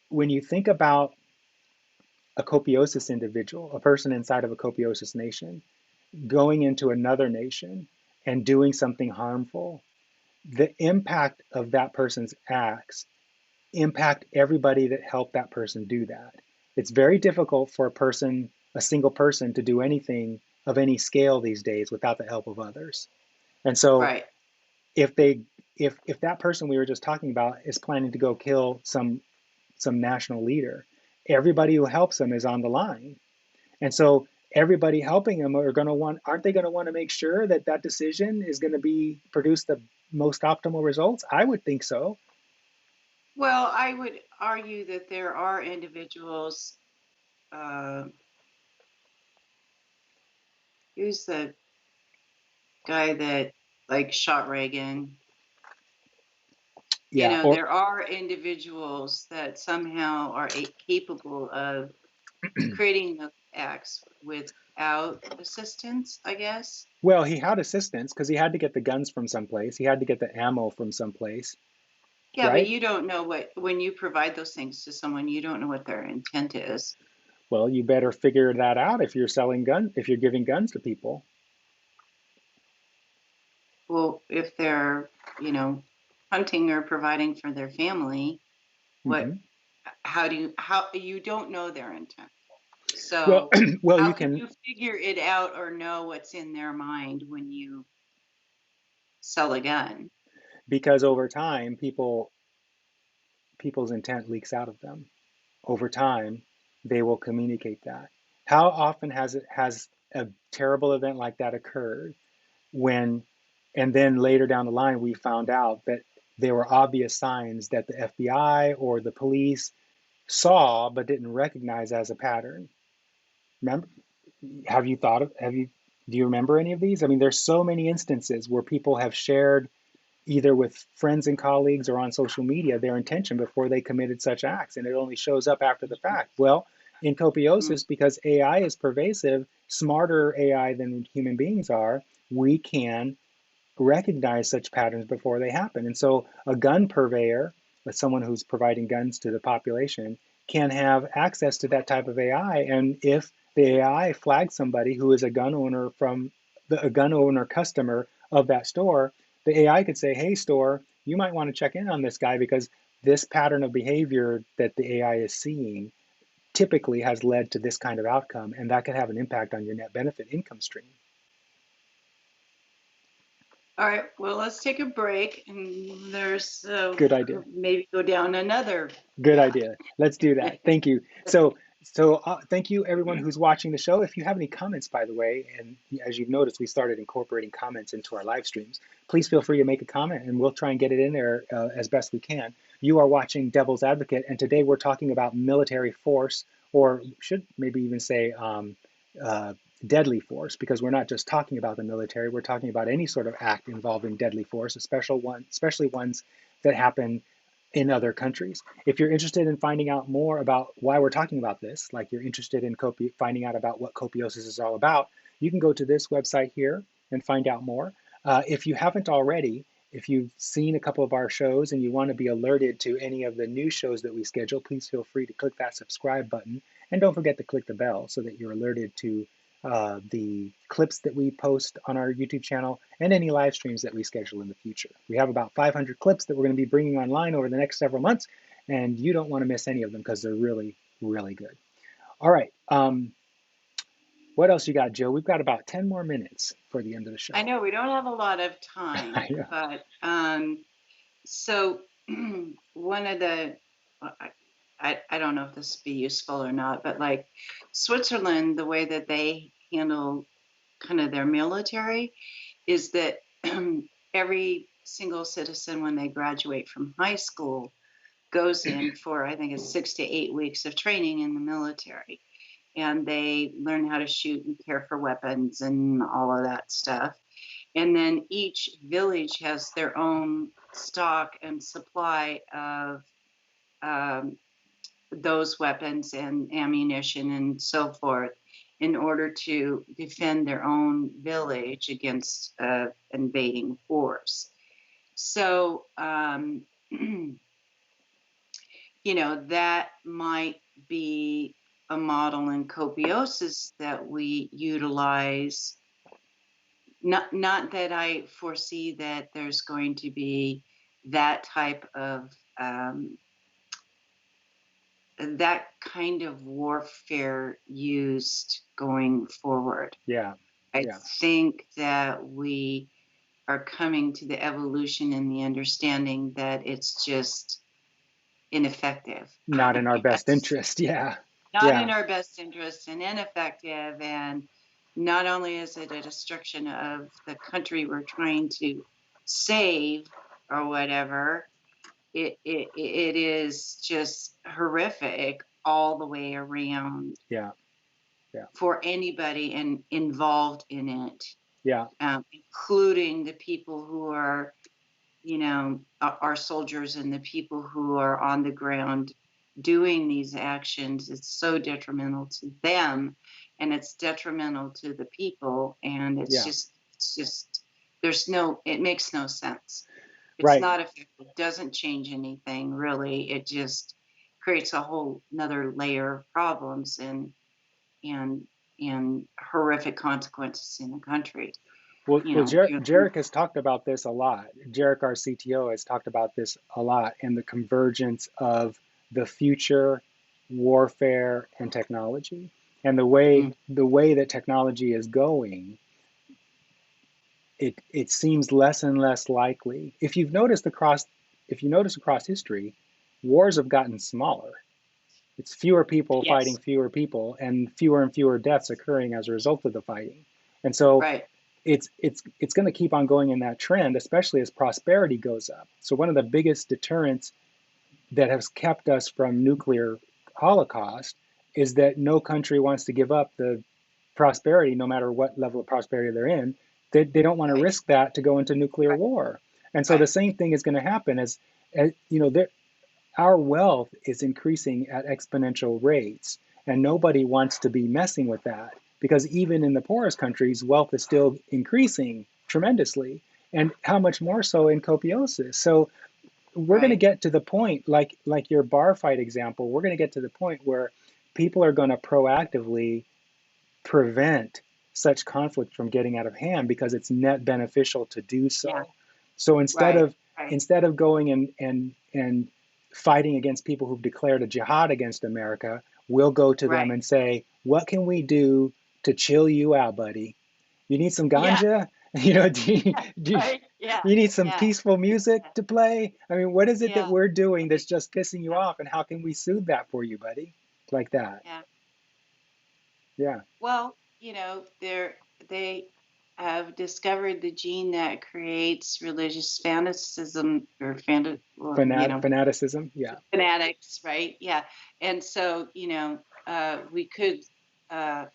when you think about a Copiosis individual, a person inside of a Copiosis nation, going into another nation and doing something harmful, the impact of that person's acts impact everybody that helped that person do that. It's very difficult for a single person, to do anything of any scale these days without the help of others. And so right. if they if that person we were just talking about is planning to go kill some national leader, everybody who helps them is on the line. And so everybody helping them aren't they going to want to make sure that that decision is going to be produce the most optimal results? I would think so. Well, I would argue that there are individuals. Uh, who's the guy that like shot Reagan? Yeah, or There are individuals that somehow are capable of creating the acts without assistance, I guess. well, he had assistance because he had to get the guns from someplace. He had to get the ammo from someplace, Yeah, but right? you don't know when you provide those things to someone, you don't know what their intent is. Well, you better figure that out if you're selling guns, if you're giving guns to people. Well, if they're, you know, hunting or providing for their family, what, Hmm. how you don't know their intent. Well, So well, how you can can, you figure it out or know what's in their mind when you sell a gun? because over time, people's intent leaks out of them. Over time, they will communicate that. How often has a terrible event like that occurred when, and then later down the line, we found out that there were obvious signs that the FBI or the police saw but didn't recognize as a pattern? Remember, do you remember any of these? I mean, there's so many instances where people have shared either with friends and colleagues or on social media their intention before they committed such acts, and it only shows up after the fact. Well, in Mm. Copiosis, because AI is pervasive, smarter AI than human beings are, we can recognize such patterns before they happen. And so a gun purveyor, someone who's providing guns to the population, can have access to that type of AI. And if the AI flags somebody who is a gun owner a gun owner customer of that store, the AI could say, hey, store, you might want to check in on this guy because this pattern of behavior that the AI is seeing typically has led to this kind of outcome, and that could have an impact on your net benefit income stream. All right, well, let's take a break and there's Good idea. maybe go down another Good path. idea. Let's do that. Thank you. Thank you everyone who's watching the show. If you have any comments, by the way, and as you've noticed, we started incorporating comments into our live streams. Please feel free to make a comment, and we'll try and get it in there as best we can. You are watching Devil's Advocate, and today we're talking about military force, or should maybe even say uh, deadly force, because we're not just talking about the military. We're talking about any sort of act involving deadly force, especially ones that happen in other countries. If you're interested in finding out more about why we're talking about this, like you're interested in finding out about what Copiosis is all about, you can go to this website here and find out more. If you haven't already, if you've seen a couple of our shows and you want to be alerted to any of the new shows that we schedule, please feel free to click that subscribe button. And don't forget to click the bell so that you're alerted to the clips that we post on our YouTube channel and any live streams that we schedule in the future. We have about 500 clips that we're going to be bringing online over the next several months, and you don't want to miss any of them because they're really, really good. All right. What else you got, Joe? We've got about 10 more minutes for the end of the I show. know we don't have a lot of time, Yeah. but so one of the well, I don't know if this would be useful or not, but like Switzerland, the way that they handle kind of their military is that every single citizen, when they graduate from high school, goes in for, I think it's 6 to 8 weeks of training in the military. and they learn how to shoot and care for weapons and all of that stuff. And then each village has their own stock and supply of um, those weapons and ammunition and so forth in order to defend their own village against invading force. So, that might be a model in copiosis that we utilize. Not that I foresee that there's going to be that type of that kind of warfare used going forward. Yeah. I Yeah. think that we are coming to the evolution and the understanding that it's just ineffective. Not in our best Yes. interest. Yeah. Not Yeah. in our best interest and ineffective. And not only is it a destruction of the country we're trying to save or whatever, it is just horrific all the way around Yeah. Yeah. for anybody involved in it, Yeah. including the people who are, our soldiers and the people who are on the ground doing these actions. It's so detrimental to them, and it's detrimental to the people, and Yeah. it's just it makes no sense. It's Right. not effective, doesn't change anything really. It just creates a whole another layer of problems and and horrific consequences in the country. Well, You Jarek has talked about this a lot. Jarek, our CTO, has talked about this a lot, and the convergence of the future warfare and technology, and the way that technology is going. It seems less and less likely. If you notice across history, wars have gotten smaller. It's fewer people fighting yes, fewer people, and fewer deaths occurring as a result of the fighting. And so right, it's going to keep on going in that trend, especially as prosperity goes up. So one of the biggest deterrents that has kept us from nuclear holocaust is that no country wants to give up the prosperity, no matter what level of prosperity they're in. They don't want to right, risk that to go into nuclear right, war. And so the right, same thing is going to happen as our wealth is increasing at exponential rates, and nobody wants to be messing with that because even in the poorest countries, wealth is still increasing tremendously, and how much more so in copiosis. So we're going to right. get to the point, like your bar fight example, we're going to get to the point where people are going to proactively prevent such conflict from getting out of hand because it's net beneficial to do Yeah, so. So instead right, of right, instead of going and fighting against people who've declared a jihad against America, we'll go to them right. and say, "What can we do to chill you out, buddy? You need some Yeah, ganja? right. Yeah, You need some yeah, peaceful music yeah, to play? I mean, what is it that yeah, we're doing that's right, just pissing you yeah, off, and how can we soothe that for you, buddy?" Like that. yeah. Yeah. Well, they have discovered the gene that creates religious fanaticism or Fanaticism. Yeah. fanatics, right? Yeah. And so, we could uh,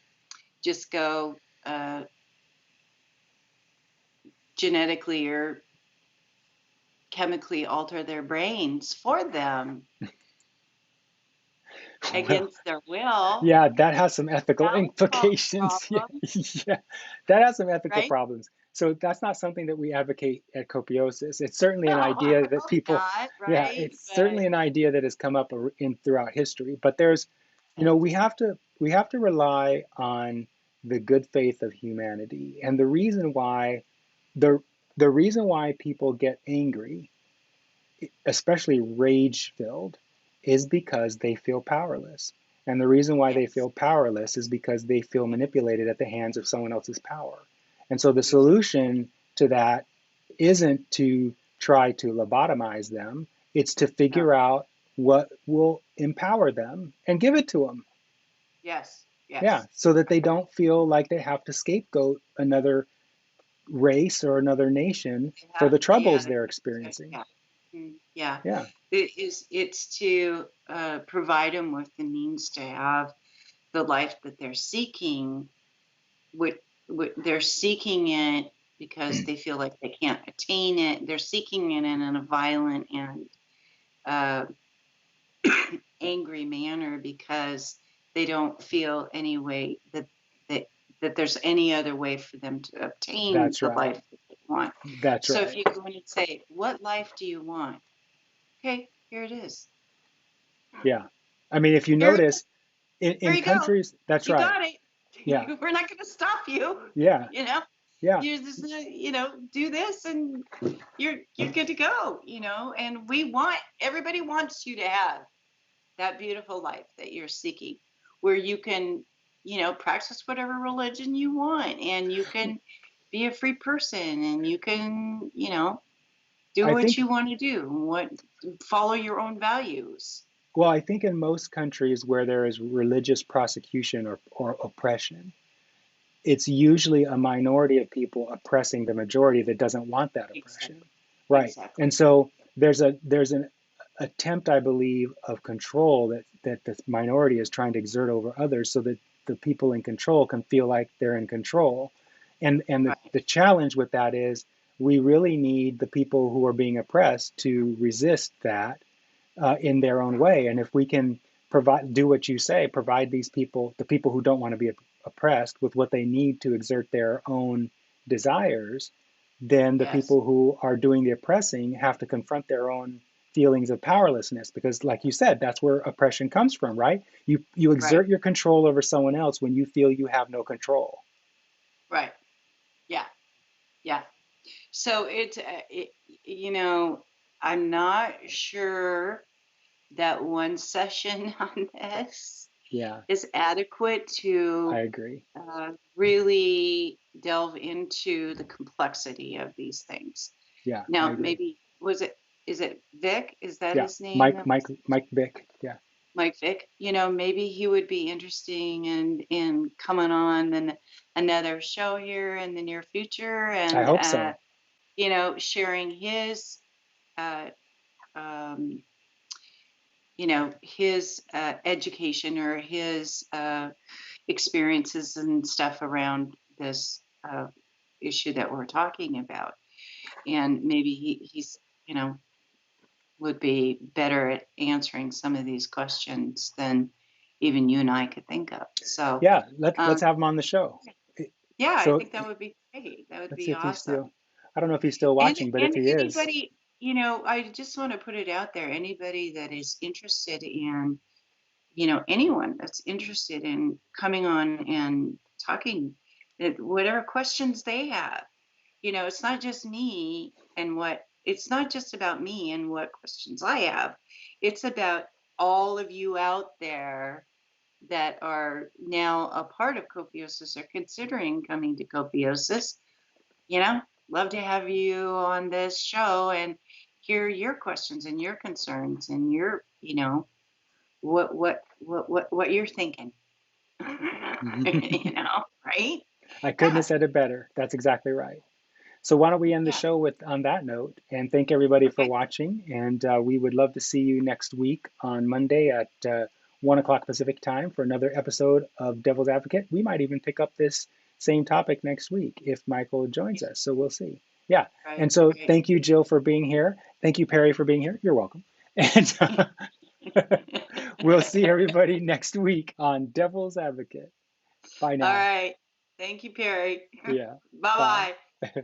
just go genetically or chemically alter their brains for them Well, against their will. yeah, that has some ethical That would solve the implications. Yeah, problem, yeah, that has some ethical right? problems. So that's not something that we advocate at Copiosis. It's certainly an No, I idea that hope people, not, yeah, right? it's But certainly an idea that has come up in throughout history. But there's, we have to rely on the good faith of humanity, and the the reason why people get angry, especially rage filled, is because they feel powerless. And the reason why they yes, feel powerless is because they feel yes, manipulated at the hands of someone else's power. And so the yes, solution to that isn't to try to lobotomize them, it's to no, figure out what will empower them and give it to them. yes, Yeah, yes. so that they don't feel like they have to scapegoat another race or another nation for the troubles Yeah, they're experiencing. yeah, yeah. Yeah, It's to provide them with the means to have the life that they're seeking, what, they're seeking it because they feel like they can't attain it. They're seeking it in a violent and uh, angry manner because they don't feel any way that that there's any other way for them to obtain That's the right. life that they want. That's So if right. you go in and say, "What life do you want?" Okay, here it is. Yeah. I mean, if you Here, notice here in you go. countries, that's You right. got it. Yeah. We're not going to stop you. Yeah. You know, Yeah. you just do this and you're good to go. And everybody wants you to have that beautiful life that you're seeking, where you can, practice whatever religion you want, and you can be a free person, and you can, do I what think, you want to do, follow your own values. well, I think in most countries where there is religious prosecution or oppression, it's usually a minority of people oppressing the majority that doesn't want that oppression. Exactly. Right. Exactly. And so there's an attempt, I believe, of control that the minority is trying to exert over others so that the people in control can feel like they're in control. And Right. the challenge with that is we really need the people who are being oppressed to resist that in their own way. And if we can do what you say, provide these people, the people who don't want to be oppressed, with what they need to exert their own desires, then the Yes. people who are doing the oppressing have to confront their own feelings of powerlessness. Because, like you said, that's where oppression comes from, right? You Right. exert your control over someone else when you feel you have no control. Right. Yeah. Yeah. So I'm not sure that one session on this Yeah, is adequate I to agree. really delve into the complexity of these things. Yeah, I Now, agree. maybe is it Vic? Is that Yeah, his name? That was Mike Vick. Yeah, Mike Vick. Maybe he would be interesting in coming on another show here in the near future, I and hope so. sharing uh, um, his education or his experiences and stuff around this issue that we're talking about. And maybe he's, would be better at answering some of these questions than even you and I could think of. So, Yeah, let's um, have him on the show. yeah, I So think that would be great. That would let's see be if he's awesome. still. I don't know if he's still And watching, but if and he is, anybody, I just want to put it out there. Anybody that is interested in, anyone that's interested in coming on and talking, whatever questions they have, it's not just me and it's not just about me and what questions I have. It's about all of you out there that are now a part of Copiosis or considering coming to Copiosis. you know, Love to have you on this show and hear your questions and your concerns and your, what you're thinking. Right? I couldn't have Yeah. said it better. That's exactly right. So why don't we end the Yeah. show with on that note and thank everybody for Okay. watching. And we would love to see you next week on Monday at 1 o'clock Pacific time for another episode of Devil's Advocate. We might even pick up this same topic next week if Michael joins us. So we'll see. Yeah. Right. And so Right. thank you, Jill, for being here. Thank you, Perry, for being here. You're welcome. And we'll see everybody next week on Devil's Advocate. Bye All now. right. Thank you, Perry. Yeah. Bye Bye. bye.